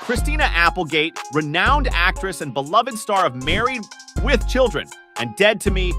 Christina Applegate, renowned actress and beloved star of Married with Children and Dead to Me,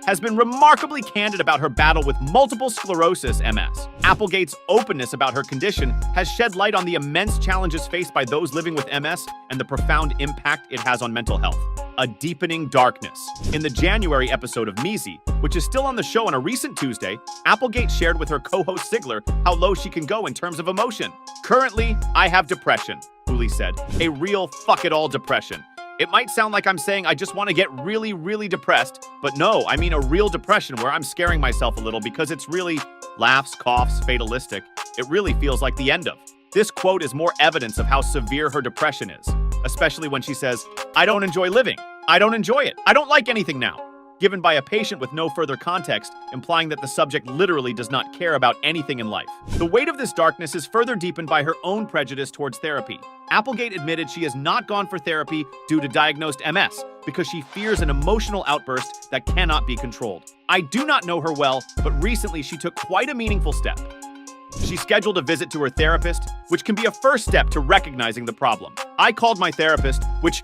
has been remarkably candid about her battle with multiple sclerosis (MS). Applegate's openness about her condition has shed light on the immense challenges faced by those living with MS and the profound impact it has on mental health. A deepening darkness. In the January episode of Measy, which is still on the show on a recent Tuesday, Applegate shared with her co-host Sigler how low she can go in terms of emotion. "Currently, I have depression," Uli said. "A real fuck-it-all depression. It might sound like I'm saying I just want to get really, really depressed, but no, I mean a real depression where I'm scaring myself a little because it's really laughs, coughs, fatalistic. It really feels like the end of." This quote is more evidence of how severe her depression is, especially when she says, "I don't enjoy living. I don't enjoy it. I don't like anything now," given by a patient with no further context, implying that the subject literally does not care about anything in life. The weight of this darkness is further deepened by her own prejudice towards therapy. Applegate admitted she has not gone for therapy due to diagnosed MS because she fears an emotional outburst that cannot be controlled. "I do not know her well, but recently she took quite a meaningful step. She scheduled a visit to her therapist, which can be a first step to recognizing the problem. I called my therapist, which,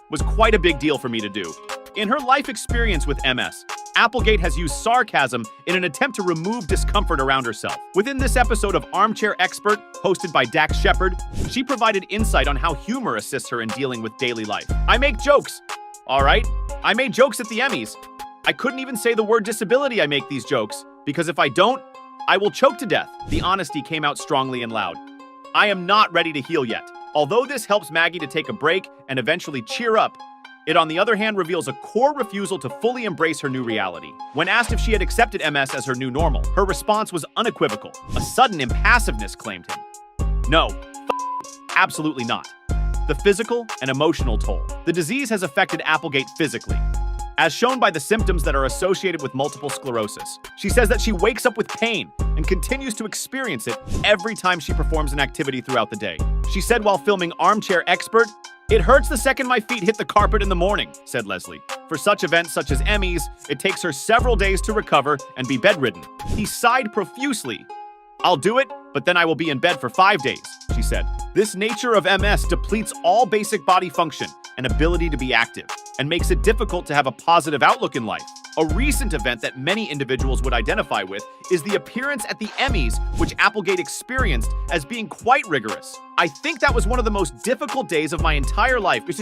was quite a big deal for me to do." In her life experience with MS, Applegate has used sarcasm in an attempt to remove discomfort around herself. Within this episode of Armchair Expert, hosted by Dax Shepard, she provided insight on how humor assists her in dealing with daily life. "I make jokes. All right, I made jokes at the Emmys. I couldn't even say the word disability I make these jokes, because if I don't, I will choke to death." The honesty came out strongly and loud. "I am not ready to heal yet." Although this helps Maggie to take a break and eventually cheer up, it on the other hand reveals a core refusal to fully embrace her new reality. When asked if she had accepted MS as her new normal, her response was unequivocal. A sudden impassiveness claimed him. "No, absolutely not. The physical and emotional toll. The disease has affected Applegate physically, as shown by the symptoms that are associated with multiple sclerosis. She says that she wakes up with pain and continues to experience it every time she performs an activity throughout the day. She said while filming Armchair Expert, "It hurts the second my feet hit the carpet in the morning," said Leslie. For such events such as Emmys, it takes her several days to recover and be bedridden. He sighed profusely. "I'll do it, but then I will be in bed for 5 days," she said. This nature of MS depletes all basic body function and ability to be active, and makes it difficult to have a positive outlook in life. A recent event that many individuals would identify with is the appearance at the Emmys, which Applegate experienced as being quite rigorous. "I think that was one of the most difficult days of my entire life, she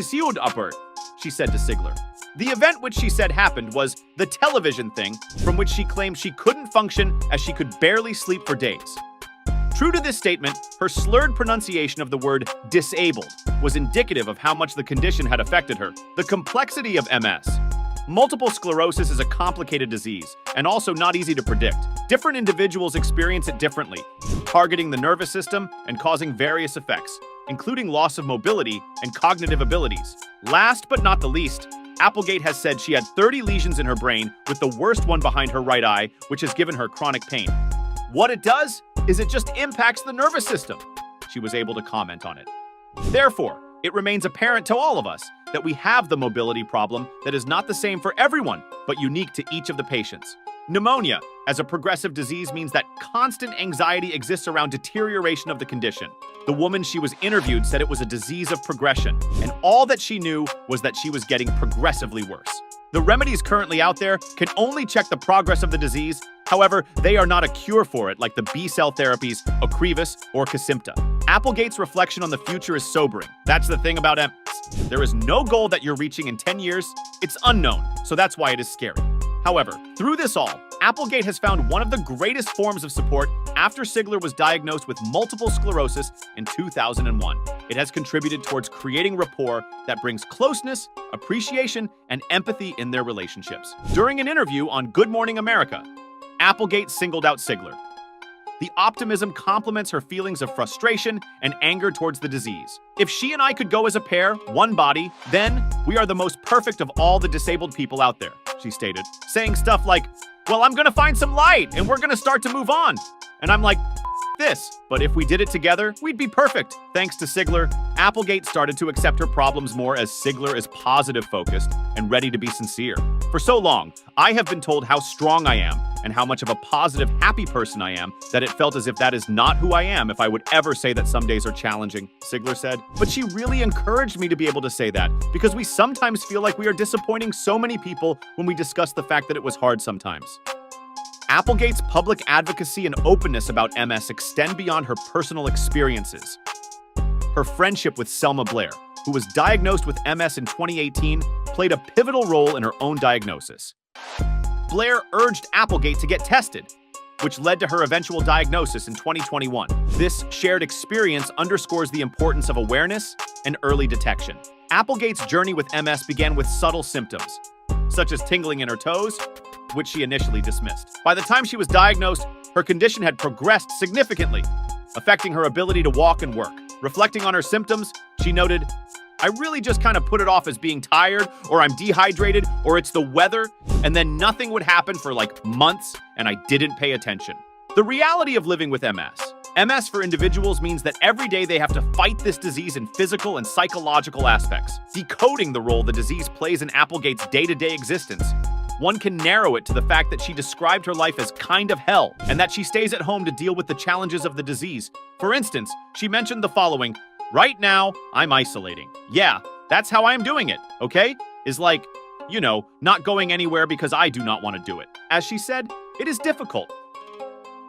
said to Sigler. The event which she said happened was the television thing, from which she claimed she couldn't function as she could barely sleep for days. True to this statement, her slurred pronunciation of the word disabled was indicative of how much the condition had affected her. The complexity of MS. Multiple sclerosis is a complicated disease, and also not easy to predict. Different individuals experience it differently, targeting the nervous system and causing various effects, including loss of mobility and cognitive abilities. Last but not the least, Applegate has said she had 30 lesions in her brain, with the worst one behind her right eye, which has given her chronic pain. What it does is it just impacts the nervous system. She was able to comment on it. Therefore, it remains apparent to all of us that we have the mobility problem that is not the same for everyone, but unique to each of the patients. Pneumonia, as a progressive disease, means that constant anxiety exists around deterioration of the condition. The woman she was interviewed said it was a disease of progression, and all that she knew was that she was getting progressively worse. The remedies currently out there can only check the progress of the disease. However, they are not a cure for it like the B-cell therapies Ocrevus or Kesimpta. Applegate's reflection on the future is sobering. That's the thing about MS. There is no goal that you're reaching in 10 years. It's unknown, so that's why it is scary. However, through this all, Applegate has found one of the greatest forms of support after Sigler was diagnosed with multiple sclerosis in 2001. It has contributed towards creating rapport that brings closeness, appreciation, and empathy in their relationships. During an interview on Good Morning America, Applegate singled out Sigler. The optimism complements her feelings of frustration and anger towards the disease. "If she and I could go as a pair, one body, then we are the most perfect of all the disabled people out there," she stated, saying stuff like, "Well, I'm gonna find some light and we're gonna start to move on." And I'm like, this. But if we did it together, we'd be perfect. Thanks to Sigler, Applegate started to accept her problems more as Sigler is positive focused and ready to be sincere. For so long, I have been told how strong I am and how much of a positive, happy person I am that it felt as if that is not who I am if I would ever say that some days are challenging, Sigler said. But she really encouraged me to be able to say that, because we sometimes feel like we are disappointing so many people when we discuss the fact that it was hard sometimes. Applegate's public advocacy and openness about MS extend beyond her personal experiences. Her friendship with Selma Blair, who was diagnosed with MS in 2018, played a pivotal role in her own diagnosis. Blair urged Applegate to get tested, which led to her eventual diagnosis in 2021. This shared experience underscores the importance of awareness and early detection. Applegate's journey with MS began with subtle symptoms, such as tingling in her toes, which she initially dismissed. By the time she was diagnosed, her condition had progressed significantly, affecting her ability to walk and work. Reflecting on her symptoms, she noted, "I really just kind of put it off as being tired, or I'm dehydrated, or it's the weather, and then nothing would happen for like months, and I didn't pay attention." The reality of living with MS. MS for individuals means that every day they have to fight this disease in physical and psychological aspects. Decoding the role the disease plays in Applegate's day-to-day existence, one can narrow it to the fact that she described her life as kind of hell, and that she stays at home to deal with the challenges of the disease. For instance, she mentioned the following: "Right now, I'm isolating. Yeah, that's how I'm doing it, okay? Is like, not going anywhere because I do not want to do it." As she said, it is difficult.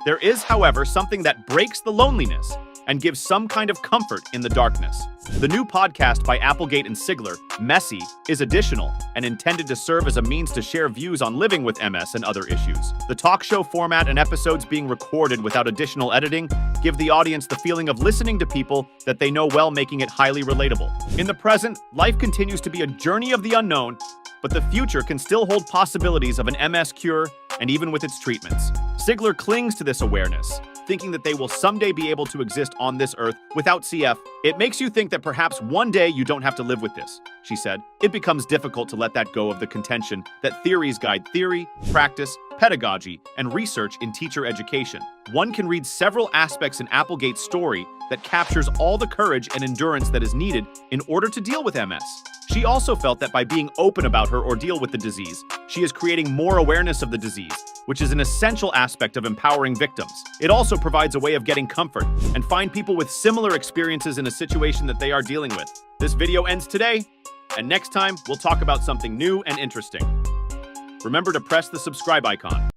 There is, however, something that breaks the loneliness and gives some kind of comfort in the darkness. The new podcast by Applegate and Sigler, Messy, is additional and intended to serve as a means to share views on living with MS and other issues. The talk show format and episodes being recorded without additional editing give the audience the feeling of listening to people that they know well, making it highly relatable. In the present, life continues to be a journey of the unknown, but the future can still hold possibilities of an MS cure and even with its treatments. Sigler clings to this awareness, thinking that they will someday be able to exist on this earth without CF. "It makes you think that perhaps one day you don't have to live with this," she said. "It becomes difficult to let that go of the contention that theories guide theory, practice, pedagogy, and research in teacher education. One can read several aspects in Applegate's story that captures all the courage and endurance that is needed in order to deal with MS. She also felt that by being open about her ordeal with the disease, she is creating more awareness of the disease, which is an essential aspect of empowering victims. It also provides a way of getting comfort and find people with similar experiences in a situation that they are dealing with. This video ends today, and next time we'll talk about something new and interesting. Remember to press the subscribe icon.